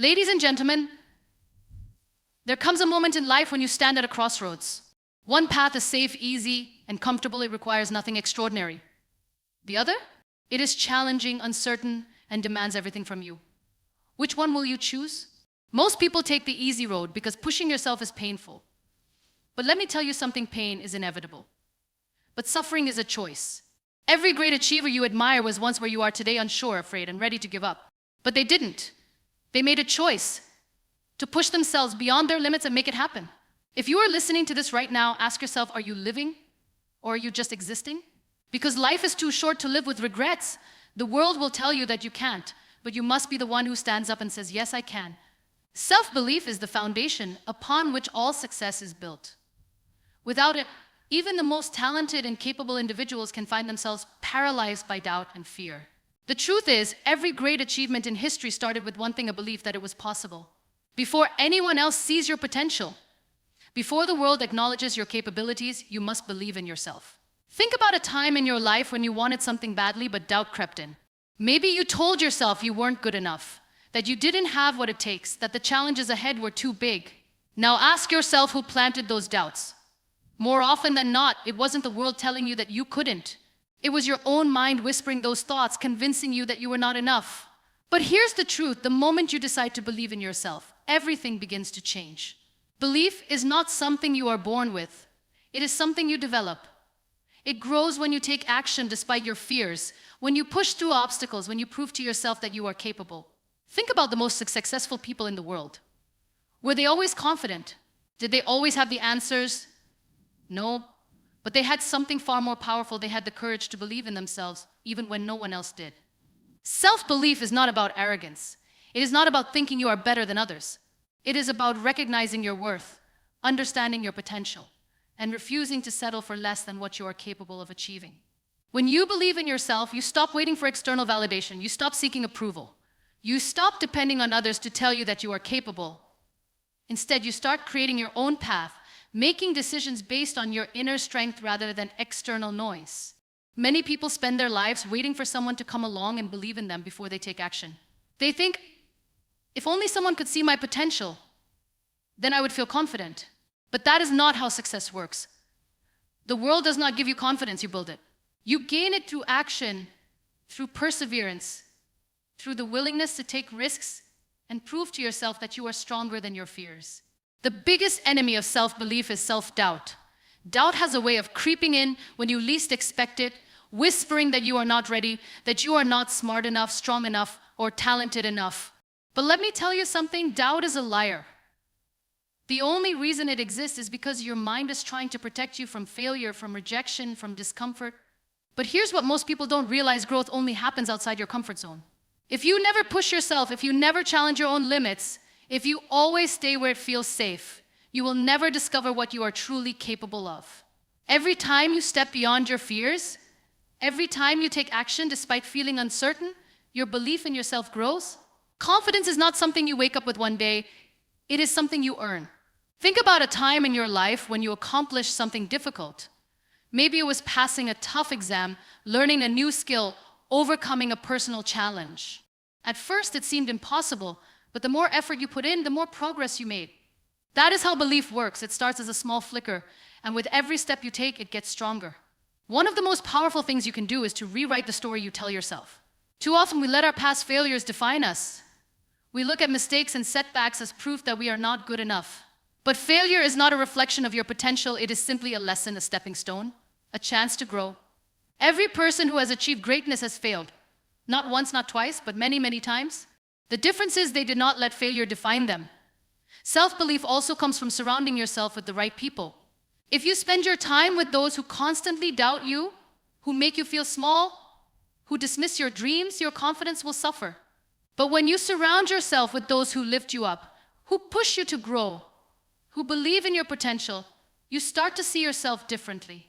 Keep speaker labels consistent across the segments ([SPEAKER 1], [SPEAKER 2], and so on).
[SPEAKER 1] Ladies and gentlemen, there comes a moment in life when you stand at a crossroads. One path is safe, easy, and comfortable. It requires nothing extraordinary. The other? It is challenging, uncertain, and demands everything from you. Which one will you choose? Most people take the easy road because pushing yourself is painful. But let me tell you something, pain is inevitable. But suffering is a choice. Every great achiever you admire was once where you are today, unsure, afraid, and ready to give up. But they didn't. They made a choice to push themselves beyond their limits and make it happen. If you are listening to this right now, ask yourself, are you living or are you just existing? Because life is too short to live with regrets. The world will tell you that you can't, but you must be the one who stands up and says, yes, I can. Self-belief is the foundation upon which all success is built. Without it, even the most talented and capable individuals can find themselves paralyzed by doubt and fear. The truth is, every great achievement in history started with one thing, a belief that it was possible. Before anyone else sees your potential, before the world acknowledges your capabilities, you must believe in yourself. Think about a time in your life when you wanted something badly, but doubt crept in. Maybe you told yourself you weren't good enough, that you didn't have what it takes, that the challenges ahead were too big. Now ask yourself who planted those doubts. More often than not, it wasn't the world telling you that you couldn't. It was your own mind whispering those thoughts, convincing you that you were not enough. But here's the truth, the moment you decide to believe in yourself, everything begins to change. Belief is not something you are born with. It is something you develop. It grows when you take action despite your fears, when you push through obstacles, when you prove to yourself that you are capable. Think about the most successful people in the world. Were they always confident? Did they always have the answers? No, but they had something far more powerful. They had the courage to believe in themselves, even when no one else did. Self-belief is not about arrogance. It is not about thinking you are better than others. It is about recognizing your worth, understanding your potential, and refusing to settle for less than what you are capable of achieving. When you believe in yourself, you stop waiting for external validation. You stop seeking approval. You stop depending on others to tell you that you are capable. Instead, you start creating your own path, making decisions based on your inner strength rather than external noise. Many people spend their lives waiting for someone to come along and believe in them before they take action. They think, if only someone could see my potential, then I would feel confident. But that is not how success works. The world does not give you confidence, you build it. You gain it through action, through perseverance, through the willingness to take risks and prove to yourself that you are stronger than your fears. The biggest enemy of self-belief is self-doubt. Doubt has a way of creeping in when you least expect it, whispering that you are not ready, that you are not smart enough, strong enough, or talented enough. But let me tell you something, doubt is a liar. The only reason it exists is because your mind is trying to protect you from failure, from rejection, from discomfort. But here's what most people don't realize, growth only happens outside your comfort zone. If you never push yourself, if you never challenge your own limits, if you always stay where it feels safe, you will never discover what you are truly capable of. Every time you step beyond your fears, every time you take action despite feeling uncertain, your belief in yourself grows. Confidence is not something you wake up with one day, it is something you earn. Think about a time in your life when you accomplished something difficult. Maybe it was passing a tough exam, learning a new skill, overcoming a personal challenge. At first it seemed impossible, but the more effort you put in, the more progress you made. That is how belief works. It starts as a small flicker, and with every step you take, it gets stronger. One of the most powerful things you can do is to rewrite the story you tell yourself. Too often we let our past failures define us. We look at mistakes and setbacks as proof that we are not good enough. But failure is not a reflection of your potential. It is simply a lesson, a stepping stone, a chance to grow. Every person who has achieved greatness has failed. Not once, not twice, but many, many times. The difference is they did not let failure define them. Self-belief also comes from surrounding yourself with the right people. If you spend your time with those who constantly doubt you, who make you feel small, who dismiss your dreams, your confidence will suffer. But when you surround yourself with those who lift you up, who push you to grow, who believe in your potential, you start to see yourself differently.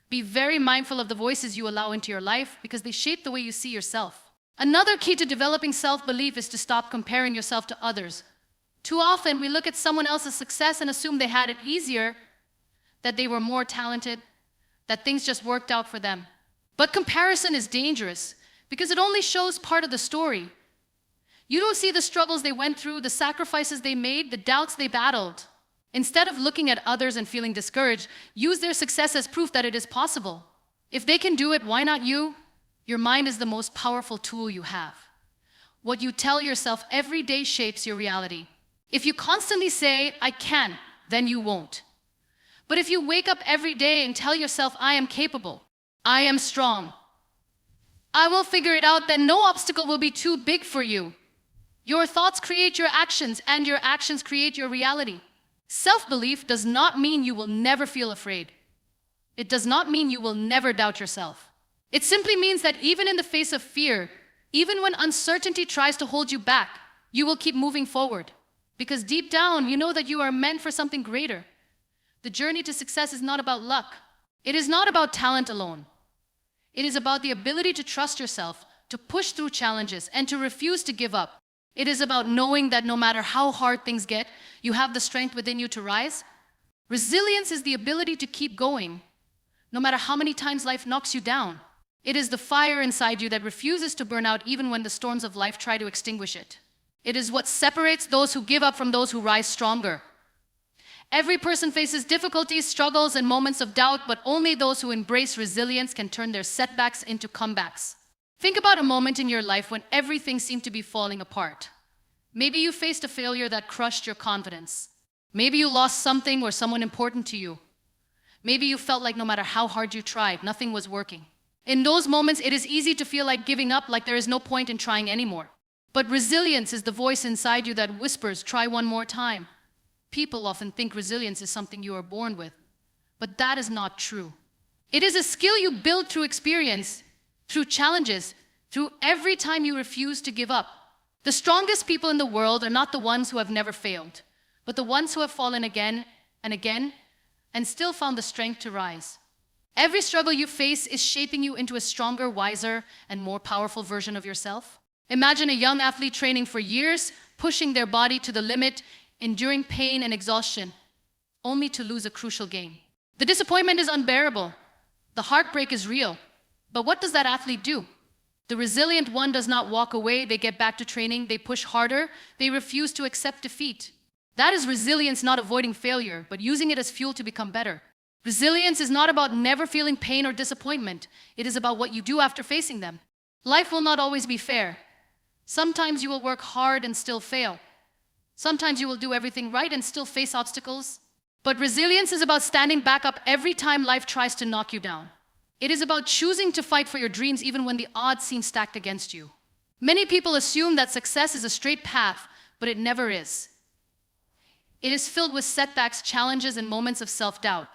[SPEAKER 1] Be very mindful of the voices you allow into your life because they shape the way you see yourself. Another key to developing self-belief is to stop comparing yourself to others. Too often, we look at someone else's success and assume they had it easier, that they were more talented, that things just worked out for them. But comparison is dangerous because it only shows part of the story. You don't see the struggles they went through, the sacrifices they made, the doubts they battled. Instead of looking at others and feeling discouraged, use their success as proof that it is possible. If they can do it, why not you? Your mind is the most powerful tool you have. What you tell yourself every day shapes your reality. If you constantly say, I can, then you won't. But if you wake up every day and tell yourself, I am capable, I am strong, I will figure it out, then no obstacle will be too big for you. Your thoughts create your actions, and your actions create your reality. Self-belief does not mean you will never feel afraid. It does not mean you will never doubt yourself. It simply means that even in the face of fear, even when uncertainty tries to hold you back, you will keep moving forward. Because deep down, you know that you are meant for something greater. The journey to success is not about luck. It is not about talent alone. It is about the ability to trust yourself, to push through challenges, and to refuse to give up. It is about knowing that no matter how hard things get, you have the strength within you to rise. Resilience is the ability to keep going, no matter how many times life knocks you down. It is the fire inside you that refuses to burn out even when the storms of life try to extinguish it. It is what separates those who give up from those who rise stronger. Every person faces difficulties, struggles, and moments of doubt, but only those who embrace resilience can turn their setbacks into comebacks. Think about a moment in your life when everything seemed to be falling apart. Maybe you faced a failure that crushed your confidence. Maybe you lost something or someone important to you. Maybe you felt like no matter how hard you tried, nothing was working. In those moments, it is easy to feel like giving up, like there is no point in trying anymore. But resilience is the voice inside you that whispers, try one more time. People often think resilience is something you are born with, but that is not true. It is a skill you build through experience, through challenges, through every time you refuse to give up. The strongest people in the world are not the ones who have never failed, but the ones who have fallen again and again and still found the strength to rise. Every struggle you face is shaping you into a stronger, wiser, and more powerful version of yourself. Imagine a young athlete training for years, pushing their body to the limit, enduring pain and exhaustion, only to lose a crucial game. The disappointment is unbearable. The heartbreak is real. But what does that athlete do? The resilient one does not walk away. They get back to training. They push harder. They refuse to accept defeat. That is resilience, not avoiding failure, but using it as fuel to become better. Resilience is not about never feeling pain or disappointment. It is about what you do after facing them. Life will not always be fair. Sometimes you will work hard and still fail. Sometimes you will do everything right and still face obstacles. But resilience is about standing back up every time life tries to knock you down. It is about choosing to fight for your dreams even when the odds seem stacked against you. Many people assume that success is a straight path, but it never is. It is filled with setbacks, challenges, and moments of self-doubt.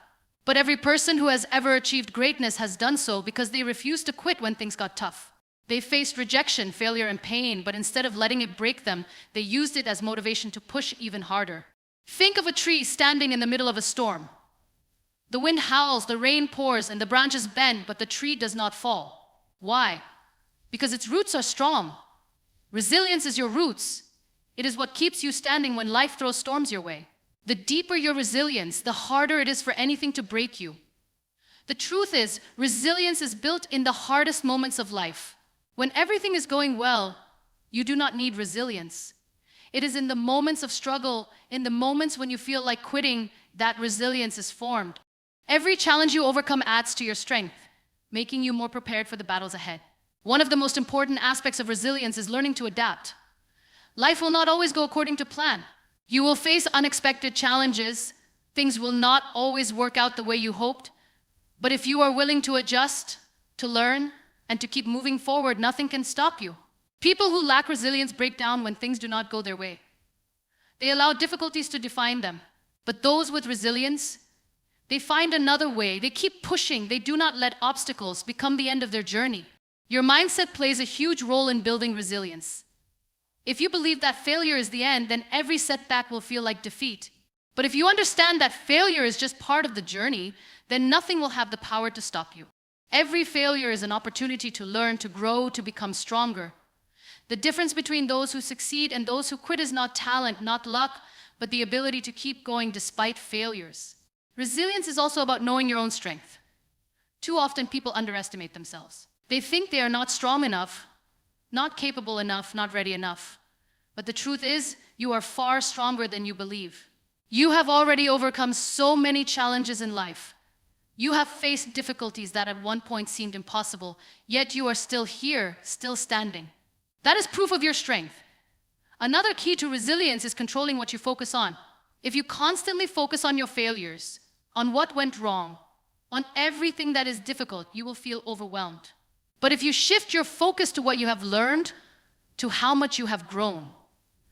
[SPEAKER 1] But every person who has ever achieved greatness has done so because they refused to quit when things got tough. They faced rejection, failure, and pain, but instead of letting it break them, they used it as motivation to push even harder. Think of a tree standing in the middle of a storm. The wind howls, the rain pours, and the branches bend, but the tree does not fall. Why? Because its roots are strong. Resilience is your roots. It is what keeps you standing when life throws storms your way. The deeper your resilience, the harder it is for anything to break you. The truth is, resilience is built in the hardest moments of life. When everything is going well, you do not need resilience. It is in the moments of struggle, in the moments when you feel like quitting, that resilience is formed. Every challenge you overcome adds to your strength, making you more prepared for the battles ahead. One of the most important aspects of resilience is learning to adapt. Life will not always go according to plan. You will face unexpected challenges. Things will not always work out the way you hoped. But if you are willing to adjust, to learn, and to keep moving forward, nothing can stop you. People who lack resilience break down when things do not go their way. They allow difficulties to define them. But those with resilience, they find another way. They keep pushing. They do not let obstacles become the end of their journey. Your mindset plays a huge role in building resilience. If you believe that failure is the end, then every setback will feel like defeat. But if you understand that failure is just part of the journey, then nothing will have the power to stop you. Every failure is an opportunity to learn, to grow, to become stronger. The difference between those who succeed and those who quit is not talent, not luck, but the ability to keep going despite failures. Resilience is also about knowing your own strength. Too often people underestimate themselves. They think they are not strong enough, not capable enough, not ready enough. But the truth is, you are far stronger than you believe. You have already overcome so many challenges in life. You have faced difficulties that at one point seemed impossible, yet you are still here, still standing. That is proof of your strength. Another key to resilience is controlling what you focus on. If you constantly focus on your failures, on what went wrong, on everything that is difficult, you will feel overwhelmed. But if you shift your focus to what you have learned, to how much you have grown,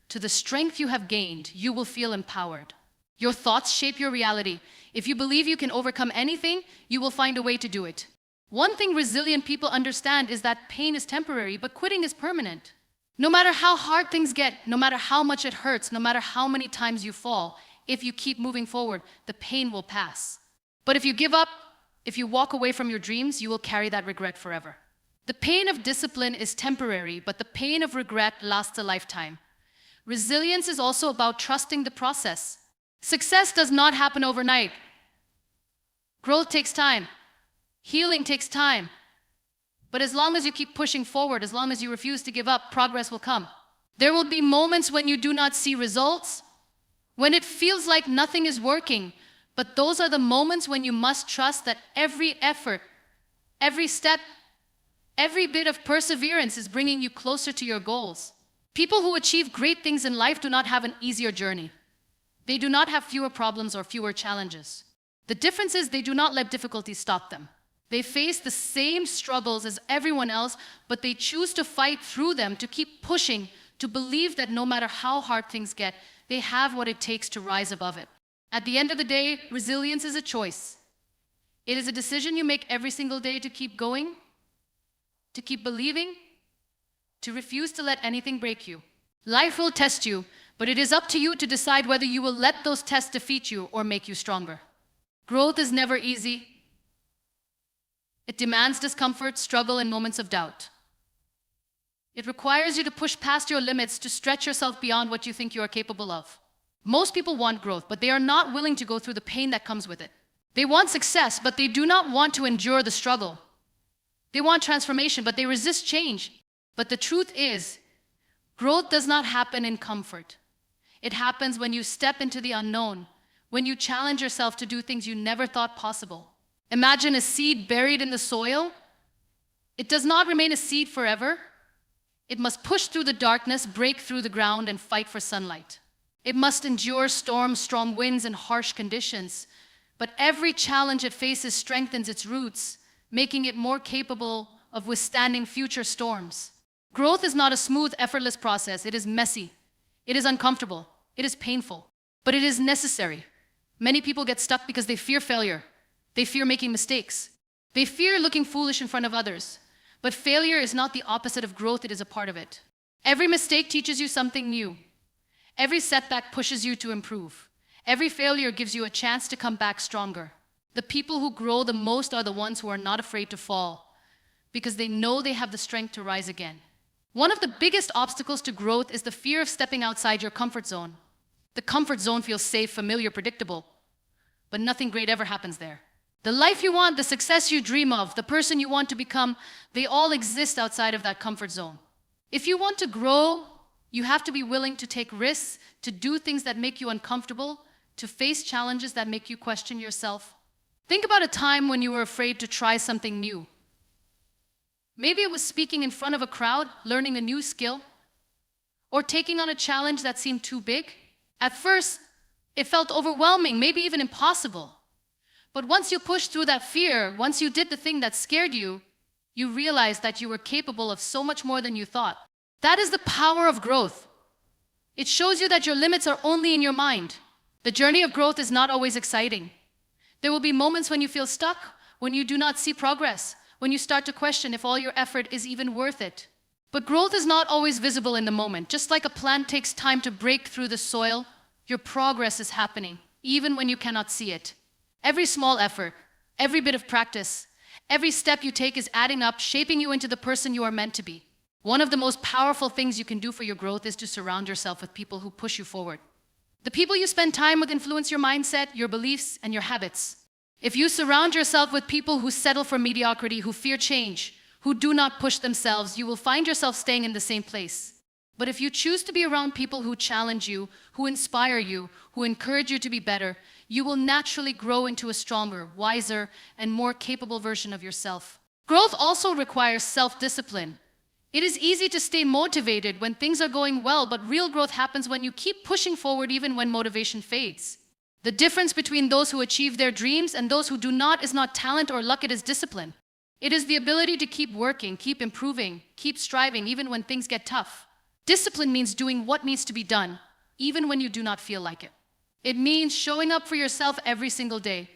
[SPEAKER 1] to the strength you have gained, you will feel empowered. Your thoughts shape your reality. If you believe you can overcome anything, you will find a way to do it. One thing resilient people understand is that pain is temporary, but quitting is permanent. No matter how hard things get, no matter how much it hurts, no matter how many times you fall, if you keep moving forward, the pain will pass. But if you give up, if you walk away from your dreams, you will carry that regret forever. The pain of discipline is temporary, but the pain of regret lasts a lifetime. Resilience is also about trusting the process. Success does not happen overnight. Growth takes time. Healing takes time. But as long as you keep pushing forward, as long as you refuse to give up, progress will come. There will be moments when you do not see results, when it feels like nothing is working, but those are the moments when you must trust that every effort, every step, every bit of perseverance is bringing you closer to your goals. People who achieve great things in life do not have an easier journey. They do not have fewer problems or fewer challenges. The difference is they do not let difficulties stop them. They face the same struggles as everyone else, but they choose to fight through them, to keep pushing, to believe that no matter how hard things get, they have what it takes to rise above it. At the end of the day, resilience is a choice. It is a decision you make every single day to keep going, to keep believing, to refuse to let anything break you. Life will test you, but it is up to you to decide whether you will let those tests defeat you or make you stronger. Growth is never easy. It demands discomfort, struggle, and moments of doubt. It requires you to push past your limits, to stretch yourself beyond what you think you are capable of. Most people want growth, but they are not willing to go through the pain that comes with it. They want success, but they do not want to endure the struggle. They want transformation, but they resist change. But the truth is, growth does not happen in comfort. It happens when you step into the unknown, when you challenge yourself to do things you never thought possible. Imagine a seed buried in the soil. It does not remain a seed forever. It must push through the darkness, break through the ground, and fight for sunlight. It must endure storms, strong winds, and harsh conditions. But every challenge it faces strengthens its roots, making it more capable of withstanding future storms. Growth is not a smooth, effortless process. It is messy. It is uncomfortable. It is painful. But it is necessary. Many people get stuck because they fear failure. They fear making mistakes. They fear looking foolish in front of others. But failure is not the opposite of growth, it is a part of it. Every mistake teaches you something new. Every setback pushes you to improve. Every failure gives you a chance to come back stronger. The people who grow the most are the ones who are not afraid to fall, because they know they have the strength to rise again. One of the biggest obstacles to growth is the fear of stepping outside your comfort zone. The comfort zone feels safe, familiar, predictable, but nothing great ever happens there. The life you want, the success you dream of, the person you want to become, they all exist outside of that comfort zone. If you want to grow, you have to be willing to take risks, to do things that make you uncomfortable, to face challenges that make you question yourself. Think about a time when you were afraid to try something new. Maybe it was speaking in front of a crowd, learning a new skill, or taking on a challenge that seemed too big. At first, it felt overwhelming, maybe even impossible. But once you pushed through that fear, once you did the thing that scared you, you realized that you were capable of so much more than you thought. That is the power of growth. It shows you that your limits are only in your mind. The journey of growth is not always exciting. There will be moments when you feel stuck, when you do not see progress, when you start to question if all your effort is even worth it. But growth is not always visible in the moment. Just like a plant takes time to break through the soil, your progress is happening, even when you cannot see it. Every small effort, every bit of practice, every step you take is adding up, shaping you into the person you are meant to be. One of the most powerful things you can do for your growth is to surround yourself with people who push you forward. The people you spend time with influence your mindset, your beliefs, and your habits. If you surround yourself with people who settle for mediocrity, who fear change, who do not push themselves, you will find yourself staying in the same place. But if you choose to be around people who challenge you, who inspire you, who encourage you to be better, you will naturally grow into a stronger, wiser, and more capable version of yourself. Growth also requires self-discipline. It is easy to stay motivated when things are going well, but real growth happens when you keep pushing forward even when motivation fades. The difference between those who achieve their dreams and those who do not is not talent or luck, it is discipline. It is the ability to keep working, keep improving, keep striving even when things get tough. Discipline means doing what needs to be done, even when you do not feel like it. It means showing up for yourself every single day,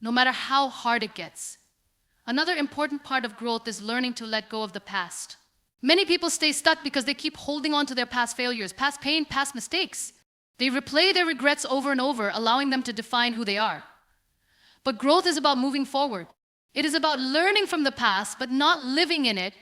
[SPEAKER 1] no matter how hard it gets. Another important part of growth is learning to let go of the past. Many people stay stuck because they keep holding on to their past failures, past pain, past mistakes. They replay their regrets over and over, allowing them to define who they are. But growth is about moving forward. It is about learning from the past, but not living in it.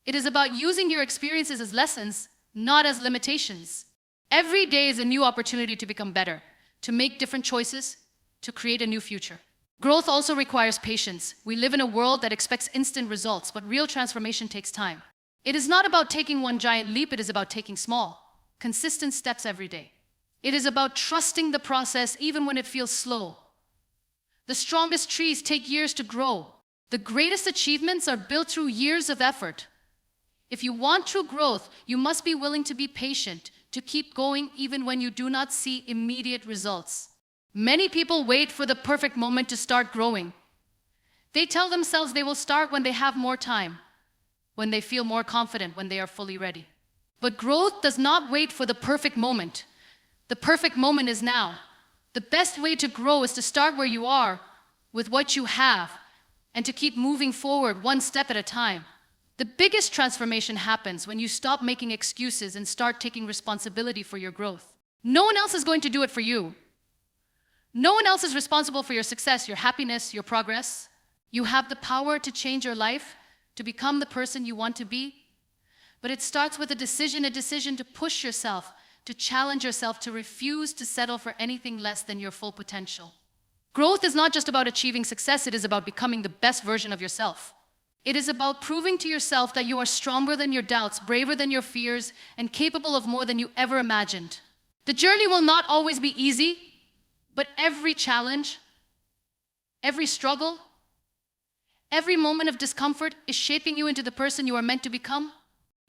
[SPEAKER 1] It is about using your experiences as lessons, not as limitations. Every day is a new opportunity to become better, to make different choices, to create a new future. Growth also requires patience. We live in a world that expects instant results, but real transformation takes time. It is not about taking one giant leap, it is about taking small, consistent steps every day. It is about trusting the process even when it feels slow. The strongest trees take years to grow. The greatest achievements are built through years of effort. If you want true growth, you must be willing to be patient, to keep going even when you do not see immediate results. Many people wait for the perfect moment to start growing. They tell themselves they will start when they have more time, when they feel more confident, when they are fully ready. But growth does not wait for the perfect moment. The perfect moment is now. The best way to grow is to start where you are, with what you have, and to keep moving forward one step at a time. The biggest transformation happens when you stop making excuses and start taking responsibility for your growth. No one else is going to do it for you. No one else is responsible for your success, your happiness, your progress. You have the power to change your life, to become the person you want to be. But it starts with a decision to push yourself, to challenge yourself, to refuse to settle for anything less than your full potential. Growth is not just about achieving success, it is about becoming the best version of yourself. It is about proving to yourself that you are stronger than your doubts, braver than your fears, and capable of more than you ever imagined. The journey will not always be easy, but every challenge, every struggle, every moment of discomfort is shaping you into the person you are meant to become.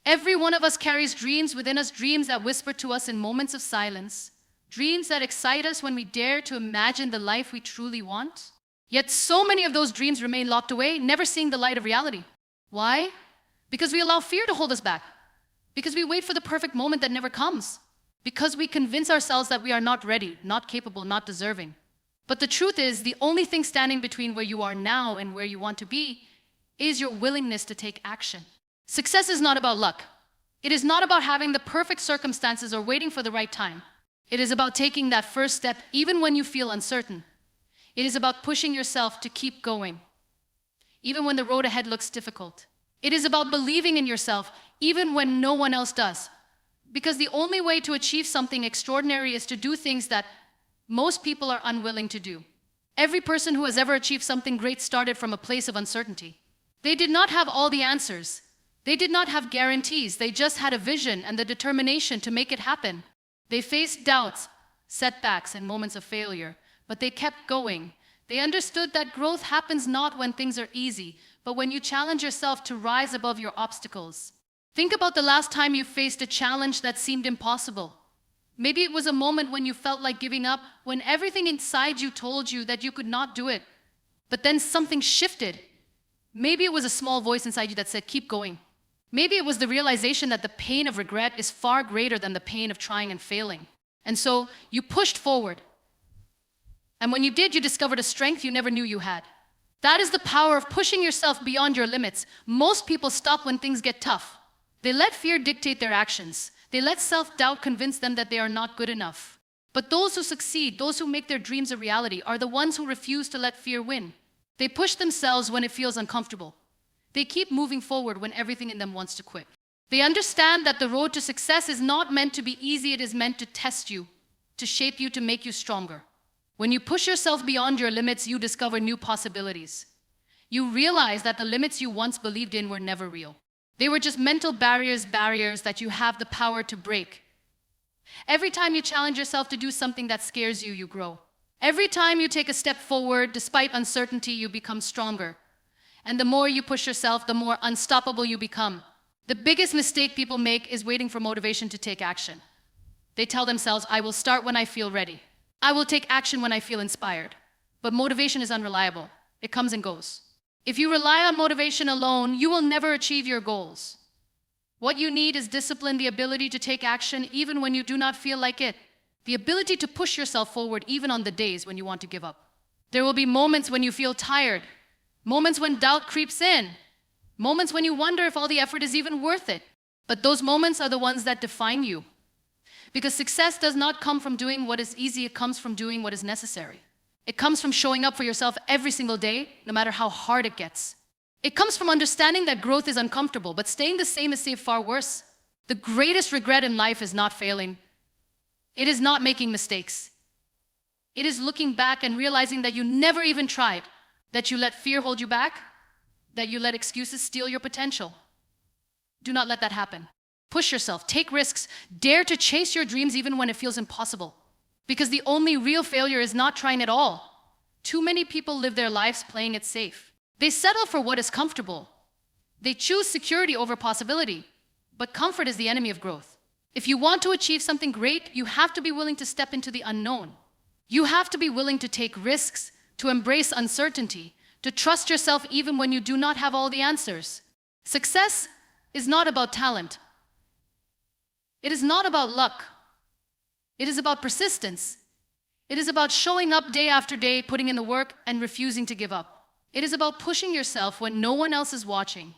[SPEAKER 1] Every one of us carries dreams within us, dreams that whisper to us in moments of silence, dreams that excite us when we dare to imagine the life we truly want. Yet so many of those dreams remain locked away, never seeing the light of reality. Why? Because we allow fear to hold us back. Because we wait for the perfect moment that never comes. Because we convince ourselves that we are not ready, not capable, not deserving. But the truth is, the only thing standing between where you are now and where you want to be is your willingness to take action. Success is not about luck. It is not about having the perfect circumstances or waiting for the right time. It is about taking that first step even when you feel uncertain. It is about pushing yourself to keep going, even when the road ahead looks difficult. It is about believing in yourself, even when no one else does. Because the only way to achieve something extraordinary is to do things that most people are unwilling to do. Every person who has ever achieved something great started from a place of uncertainty. They did not have all the answers. They did not have guarantees. They just had a vision and the determination to make it happen. They faced doubts, setbacks, and moments of failure. But they kept going. They understood that growth happens not when things are easy, but when you challenge yourself to rise above your obstacles. Think about the last time you faced a challenge that seemed impossible. Maybe it was a moment when you felt like giving up, when everything inside you told you that you could not do it. But then something shifted. Maybe it was a small voice inside you that said, keep going. Maybe it was the realization that the pain of regret is far greater than the pain of trying and failing. And so you pushed forward. And when you did, you discovered a strength you never knew you had. That is the power of pushing yourself beyond your limits. Most people stop when things get tough. They let fear dictate their actions. They let self-doubt convince them that they are not good enough. But those who succeed, those who make their dreams a reality, are the ones who refuse to let fear win. They push themselves when it feels uncomfortable. They keep moving forward when everything in them wants to quit. They understand that the road to success is not meant to be easy, it is meant to test you, to shape you, to make you stronger. When you push yourself beyond your limits, you discover new possibilities. You realize that the limits you once believed in were never real. They were just mental barriers that you have the power to break. Every time you challenge yourself to do something that scares you, you grow. Every time you take a step forward, despite uncertainty, you become stronger. And the more you push yourself, the more unstoppable you become. The biggest mistake people make is waiting for motivation to take action. They tell themselves, I will start when I feel ready. I will take action when I feel inspired. But motivation is unreliable. It comes and goes. If you rely on motivation alone, you will never achieve your goals. What you need is discipline, the ability to take action even when you do not feel like it. The ability to push yourself forward even on the days when you want to give up. There will be moments when you feel tired, moments when doubt creeps in, moments when you wonder if all the effort is even worth it. But those moments are the ones that define you. Because success does not come from doing what is easy, it comes from doing what is necessary. It comes from showing up for yourself every single day, no matter how hard it gets. It comes from understanding that growth is uncomfortable, but staying the same is far worse. The greatest regret in life is not failing. It is not making mistakes. It is looking back and realizing that you never even tried, that you let fear hold you back, that you let excuses steal your potential. Do not let that happen. Push yourself, take risks, dare to chase your dreams even when it feels impossible. Because the only real failure is not trying at all. Too many people live their lives playing it safe. They settle for what is comfortable. They choose security over possibility. But comfort is the enemy of growth. If you want to achieve something great, you have to be willing to step into the unknown. You have to be willing to take risks, to embrace uncertainty, to trust yourself even when you do not have all the answers. Success is not about talent. It is not about luck. It is about persistence. It is about showing up day after day, putting in the work, and refusing to give up. It is about pushing yourself when no one else is watching.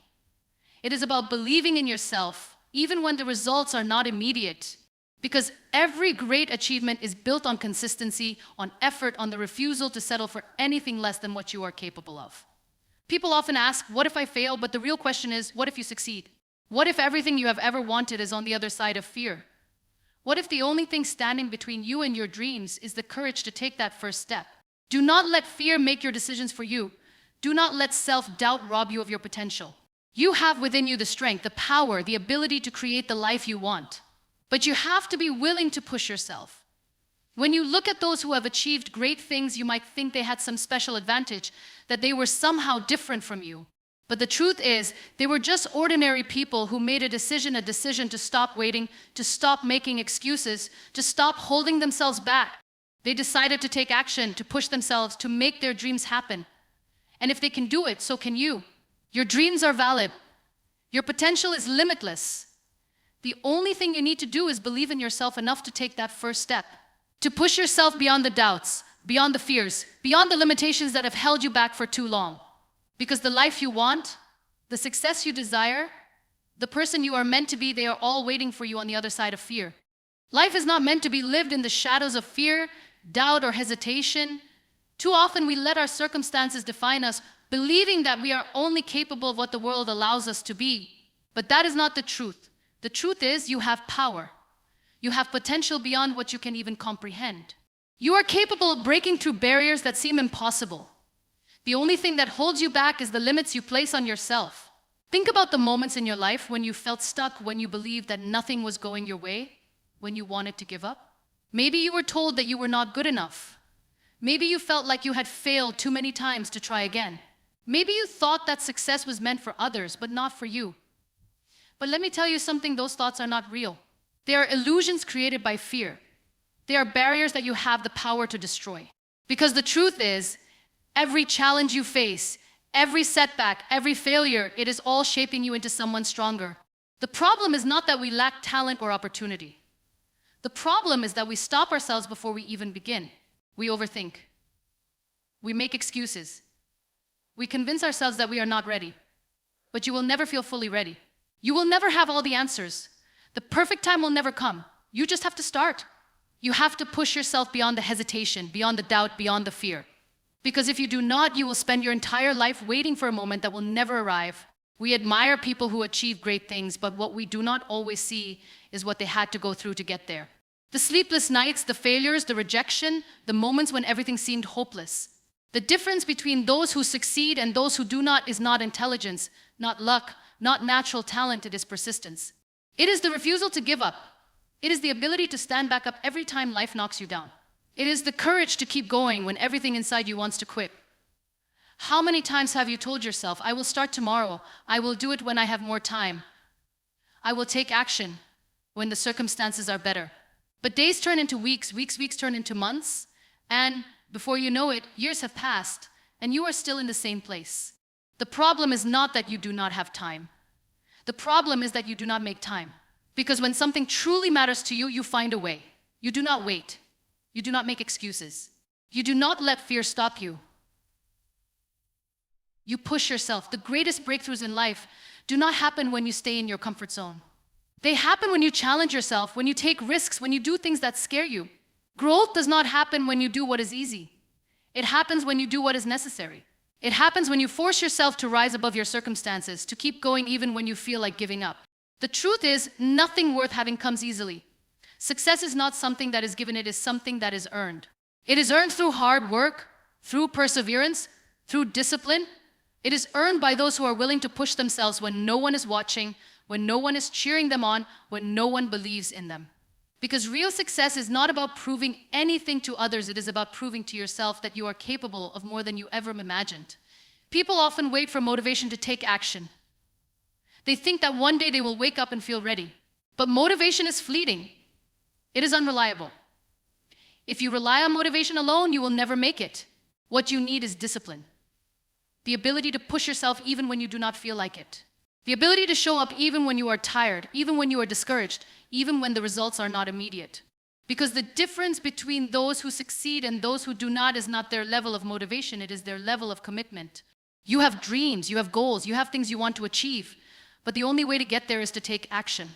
[SPEAKER 1] It is about believing in yourself, even when the results are not immediate. Because every great achievement is built on consistency, on effort, on the refusal to settle for anything less than what you are capable of. People often ask, what if I fail? But the real question is, what if you succeed? What if everything you have ever wanted is on the other side of fear? What if the only thing standing between you and your dreams is the courage to take that first step? Do not let fear make your decisions for you. Do not let self-doubt rob you of your potential. You have within you the strength, the power, the ability to create the life you want. But you have to be willing to push yourself. When you look at those who have achieved great things, you might think they had some special advantage, that they were somehow different from you. But the truth is, they were just ordinary people who made a decision to stop waiting, to stop making excuses, to stop holding themselves back. They decided to take action, to push themselves, to make their dreams happen. And if they can do it, so can you. Your dreams are valid. Your potential is limitless. The only thing you need to do is believe in yourself enough to take that first step, to push yourself beyond the doubts, beyond the fears, beyond the limitations that have held you back for too long. Because the life you want, the success you desire, the person you are meant to be, they are all waiting for you on the other side of fear. Life is not meant to be lived in the shadows of fear, doubt, or hesitation. Too often we let our circumstances define us, believing that we are only capable of what the world allows us to be. But that is not the truth. The truth is you have power. You have potential beyond what you can even comprehend. You are capable of breaking through barriers that seem impossible. The only thing that holds you back is the limits you place on yourself. Think about the moments in your life when you felt stuck, when you believed that nothing was going your way, when you wanted to give up. Maybe you were told that you were not good enough. Maybe you felt like you had failed too many times to try again. Maybe you thought that success was meant for others, but not for you. But let me tell you something, those thoughts are not real. They are illusions created by fear. They are barriers that you have the power to destroy. Because the truth is, every challenge you face, every setback, every failure, it is all shaping you into someone stronger. The problem is not that we lack talent or opportunity. The problem is that we stop ourselves before we even begin. We overthink. We make excuses. We convince ourselves that we are not ready. But you will never feel fully ready. You will never have all the answers. The perfect time will never come. You just have to start. You have to push yourself beyond the hesitation, beyond the doubt, beyond the fear. Because if you do not, you will spend your entire life waiting for a moment that will never arrive. We admire people who achieve great things, but what we do not always see is what they had to go through to get there. The sleepless nights, the failures, the rejection, the moments when everything seemed hopeless. The difference between those who succeed and those who do not is not intelligence, not luck, not natural talent, it is persistence. It is the refusal to give up. It is the ability to stand back up every time life knocks you down. It is the courage to keep going when everything inside you wants to quit. How many times have you told yourself, I will start tomorrow, I will do it when I have more time, I will take action when the circumstances are better. But days turn into weeks, weeks turn into months, and before you know it, years have passed, and you are still in the same place. The problem is not that you do not have time. The problem is that you do not make time. Because when something truly matters to you, you find a way. You do not wait. You do not make excuses. You do not let fear stop you. You push yourself. The greatest breakthroughs in life do not happen when you stay in your comfort zone. They happen when you challenge yourself, when you take risks, when you do things that scare you. Growth does not happen when you do what is easy. It happens when you do what is necessary. It happens when you force yourself to rise above your circumstances, to keep going even when you feel like giving up. The truth is, nothing worth having comes easily. Success is not something that is given, it is something that is earned. It is earned through hard work, through perseverance, through discipline. It is earned by those who are willing to push themselves when no one is watching, when no one is cheering them on, when no one believes in them. Because real success is not about proving anything to others, it is about proving to yourself that you are capable of more than you ever imagined. People often wait for motivation to take action. They think that one day they will wake up and feel ready. But motivation is fleeting. It is unreliable. If you rely on motivation alone, you will never make it. What you need is discipline. The ability to push yourself even when you do not feel like it. The ability to show up even when you are tired, even when you are discouraged, even when the results are not immediate. Because the difference between those who succeed and those who do not is not their level of motivation, it is their level of commitment. You have dreams, you have goals, you have things you want to achieve, but the only way to get there is to take action.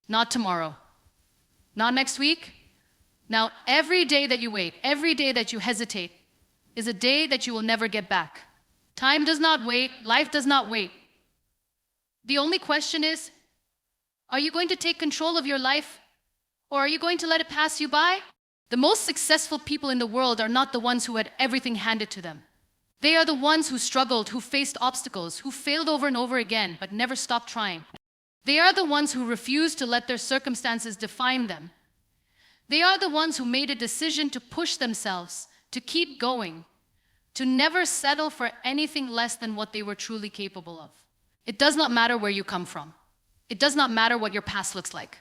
[SPEAKER 1] Not tomorrow, not next week. Now, every day that you wait, every day that you hesitate is a day that you will never get back. Time does not wait, life does not wait. The only question is, are you going to take control of your life, or are you going to let it pass you by? The most successful people in the world are not the ones who had everything handed to them. They are the ones who struggled, who faced obstacles, who failed over and over again, but never stopped trying. They are the ones who refused to let their circumstances define them. They are the ones who made a decision to push themselves, to keep going, to never settle for anything less than what they were truly capable of. It does not matter where you come from. It does not matter what your past looks like.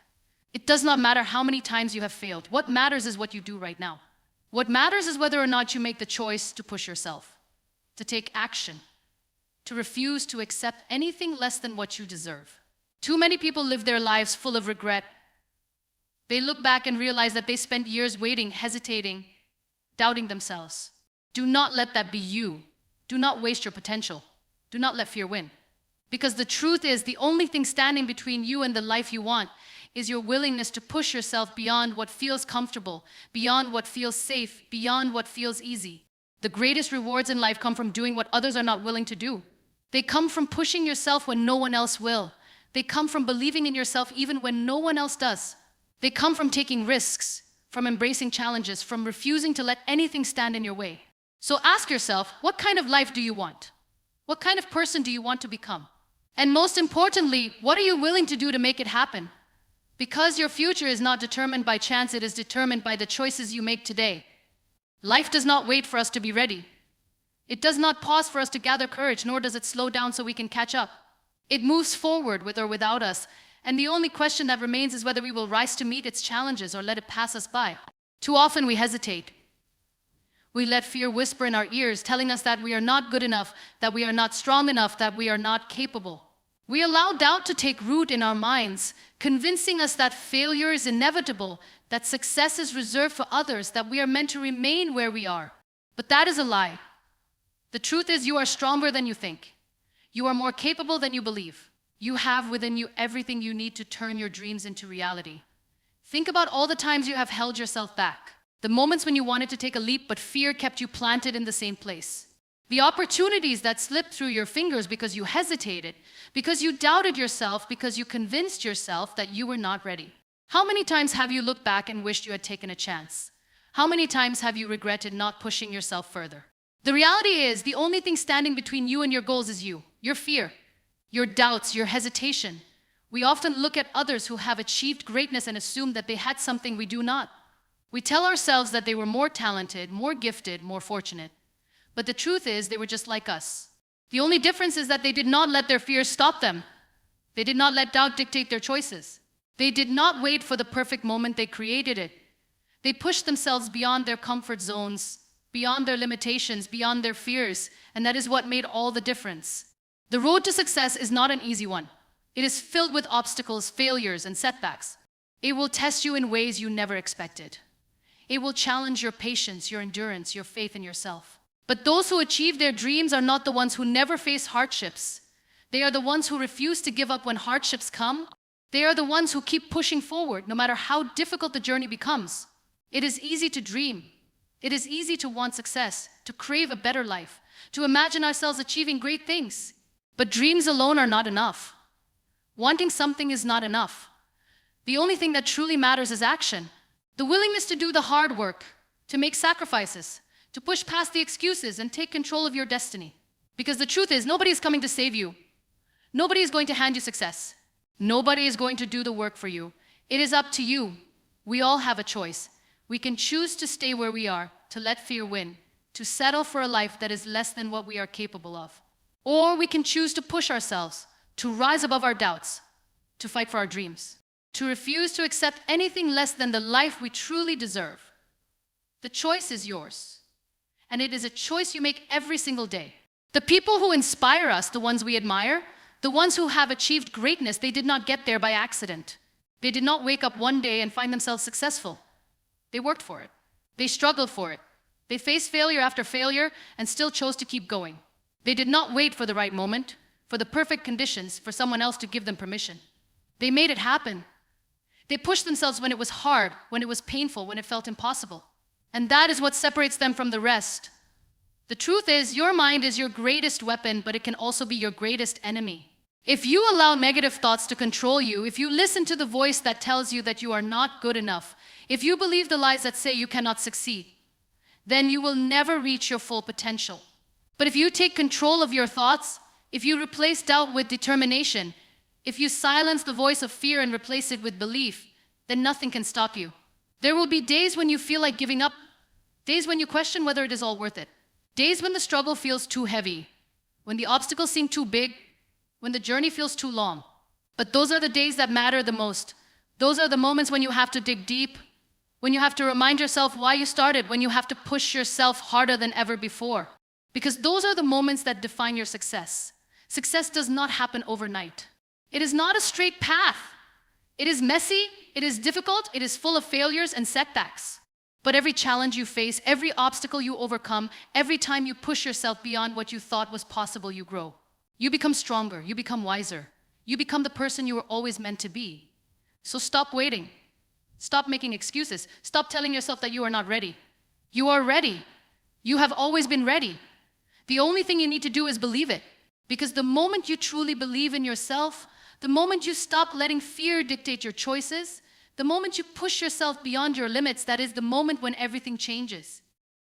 [SPEAKER 1] It does not matter how many times you have failed. What matters is what you do right now. What matters is whether or not you make the choice to push yourself, to take action, to refuse to accept anything less than what you deserve. Too many people live their lives full of regret. They look back and realize that they spent years waiting, hesitating, doubting themselves. Do not let that be you. Do not waste your potential. Do not let fear win. Because the truth is, the only thing standing between you and the life you want is your willingness to push yourself beyond what feels comfortable, beyond what feels safe, beyond what feels easy. The greatest rewards in life come from doing what others are not willing to do. They come from pushing yourself when no one else will. They come from believing in yourself even when no one else does. They come from taking risks, from embracing challenges, from refusing to let anything stand in your way. So ask yourself, what kind of life do you want? What kind of person do you want to become? And most importantly, what are you willing to do to make it happen? Because your future is not determined by chance, it is determined by the choices you make today. Life does not wait for us to be ready. It does not pause for us to gather courage, nor does it slow down so we can catch up. It moves forward with or without us, and the only question that remains is whether we will rise to meet its challenges or let it pass us by. Too often we hesitate. We let fear whisper in our ears, telling us that we are not good enough, that we are not strong enough, that we are not capable. We allow doubt to take root in our minds, convincing us that failure is inevitable, that success is reserved for others, that we are meant to remain where we are. But that is a lie. The truth is, you are stronger than you think. You are more capable than you believe. You have within you everything you need to turn your dreams into reality. Think about all the times you have held yourself back. The moments when you wanted to take a leap, but fear kept you planted in the same place. The opportunities that slipped through your fingers because you hesitated, because you doubted yourself, because you convinced yourself that you were not ready. How many times have you looked back and wished you had taken a chance? How many times have you regretted not pushing yourself further? The reality is, the only thing standing between you and your goals is you, your fear. your doubts, your hesitation. We often look at others who have achieved greatness and assume that they had something we do not. We tell ourselves that they were more talented, more gifted, more fortunate. But the truth is, they were just like us. The only difference is that they did not let their fears stop them. They did not let doubt dictate their choices. They did not wait for the perfect moment, they created it. They pushed themselves beyond their comfort zones, beyond their limitations, beyond their fears, and that is what made all the difference. The road to success is not an easy one. It is filled with obstacles, failures, and setbacks. It will test you in ways you never expected. It will challenge your patience, your endurance, your faith in yourself. But those who achieve their dreams are not the ones who never face hardships. They are the ones who refuse to give up when hardships come. They are the ones who keep pushing forward, no matter how difficult the journey becomes. It is easy to dream. It is easy to want success, to crave a better life, to imagine ourselves achieving great things. But dreams alone are not enough. Wanting something is not enough. The only thing that truly matters is action. The willingness to do the hard work, to make sacrifices, to push past the excuses and take control of your destiny. Because the truth is, nobody is coming to save you. Nobody is going to hand you success. Nobody is going to do the work for you. It is up to you. We all have a choice. We can choose to stay where we are, to let fear win, to settle for a life that is less than what we are capable of. Or we can choose to push ourselves, to rise above our doubts, to fight for our dreams, to refuse to accept anything less than the life we truly deserve. The choice is yours, and it is a choice you make every single day. The people who inspire us, the ones we admire, the ones who have achieved greatness, they did not get there by accident. They did not wake up one day and find themselves successful. They worked for it. They struggled for it. They faced failure after failure and still chose to keep going. They did not wait for the right moment, for the perfect conditions, for someone else to give them permission. They made it happen. They pushed themselves when it was hard, when it was painful, when it felt impossible. And that is what separates them from the rest. The truth is, your mind is your greatest weapon, but it can also be your greatest enemy. If you allow negative thoughts to control you, if you listen to the voice that tells you that you are not good enough, if you believe the lies that say you cannot succeed, then you will never reach your full potential. But if you take control of your thoughts, if you replace doubt with determination, if you silence the voice of fear and replace it with belief, then nothing can stop you. There will be days when you feel like giving up, days when you question whether it is all worth it, days when the struggle feels too heavy, when the obstacles seem too big, when the journey feels too long. But those are the days that matter the most. Those are the moments when you have to dig deep, when you have to remind yourself why you started, when you have to push yourself harder than ever before. Because those are the moments that define your success. Success does not happen overnight. It is not a straight path. It is messy, it is difficult, it is full of failures and setbacks. But every challenge you face, every obstacle you overcome, every time you push yourself beyond what you thought was possible, you grow. You become stronger, you become wiser. You become the person you were always meant to be. So stop waiting. Stop making excuses. Stop telling yourself that you are not ready. You are ready. You have always been ready. The only thing you need to do is believe it. Because the moment you truly believe in yourself, the moment you stop letting fear dictate your choices, the moment you push yourself beyond your limits, that is the moment when everything changes.